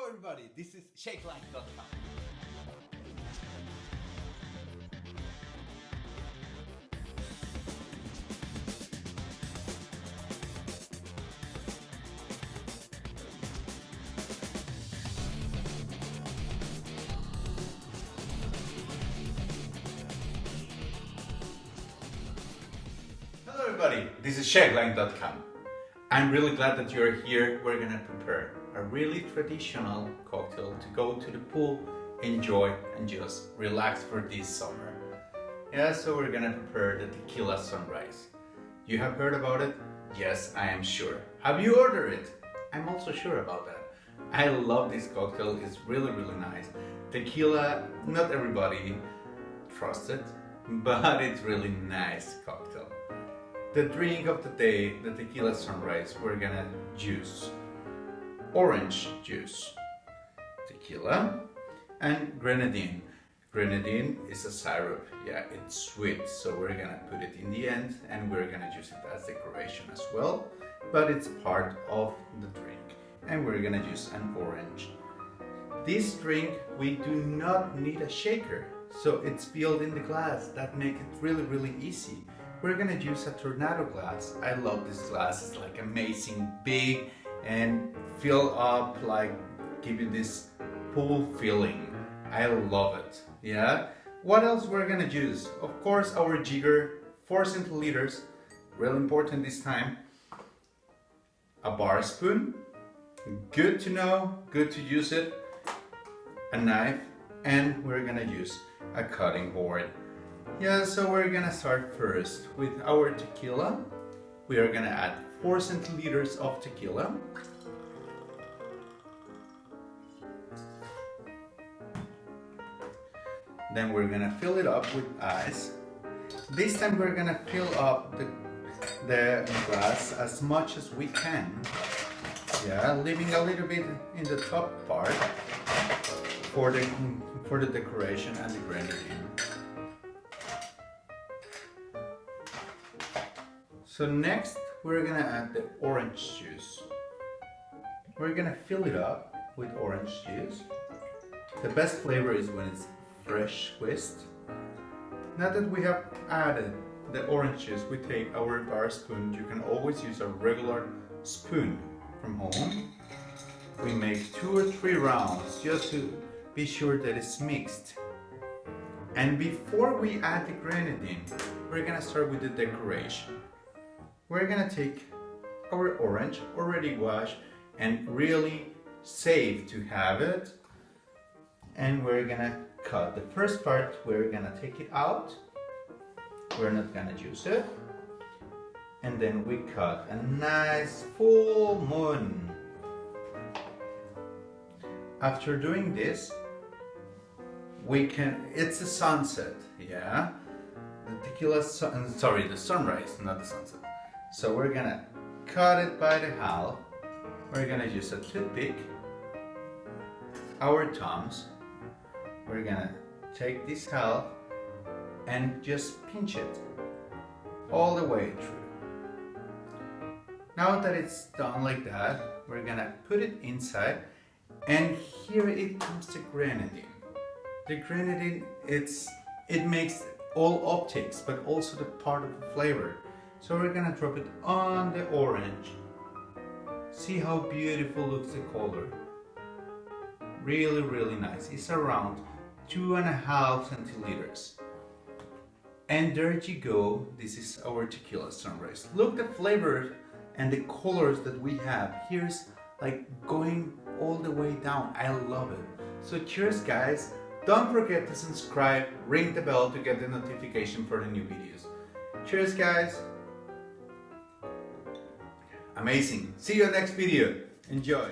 Hello everybody, this is Shake-Line.com. Hello everybody, this is Shake-Line.com. I'm really glad that you're here. We're gonna prepare a really traditional cocktail to go to the pool, enjoy, and just relax for this summer. Yeah, so we're gonna prepare the Tequila Sunrise. You have heard about it? Yes, I am sure. Have you ordered it? I'm also sure about that. I love this cocktail, it's really nice. Tequila, not everybody trusts it, but it's really nice cocktail. The drink of the day, the Tequila Sunrise, we're gonna use orange juice, tequila, and Grenadine. Grenadine is a syrup, yeah, it's sweet, so we're gonna put it in the end and we're gonna use it as decoration as well, but it's part of the drink. And we're gonna use an orange. This drink, we do not need a shaker, so it's spilled in the glass. That makes it really easy. We're gonna use a tornado glass. I love this glass, it's like amazing, big, and fill up, like give you this pool feeling. I love it, yeah? What else we're gonna use? Of course, our Jigger, 4 centiliters, real important this time. A bar spoon, good to know, good to use it. A knife, and we're gonna use a cutting board. Yeah, so we're gonna start first with our tequila. We are gonna add 4 centiliters of tequila. Then we're gonna fill it up with ice. This time we're gonna fill up the glass as much as we can. Yeah, leaving a little bit in the top part for the decoration and the grenadine. So next, we're gonna add the orange juice. We're gonna fill it up with orange juice. The best flavor is when it's fresh squeezed. Now that we have added the orange juice, we take our bar spoon. You can always use a regular spoon from home. We make 2 or 3 rounds just to be sure that it's mixed. And before we add the grenadine, we're gonna start with the decoration. We're gonna take our orange, already washed and really safe to have it. And we're gonna cut the first part, we're gonna take it out. We're not gonna juice it. And then we cut a nice full moon. After doing this, it's a sunset, yeah? The sunrise, not the sunset. So we're gonna cut it by the half. We're gonna use a toothpick, our thumbs. We're gonna take this half and just pinch it all the way through. Now that it's done like that, we're gonna put it inside, and here it comes the grenadine. The grenadine, it makes all optics, but also the part of the flavor. So we're gonna drop it on the orange. See how beautiful looks the color. Really nice. It's around 2.5 centiliters. And there you go. This is our Tequila Sunrise. Look the flavor and the colors that we have. Here's like going all the way down. I love it. So cheers guys. Don't forget to subscribe, ring the bell to get the notification for the new videos. Cheers guys. Amazing. See you next video. Enjoy.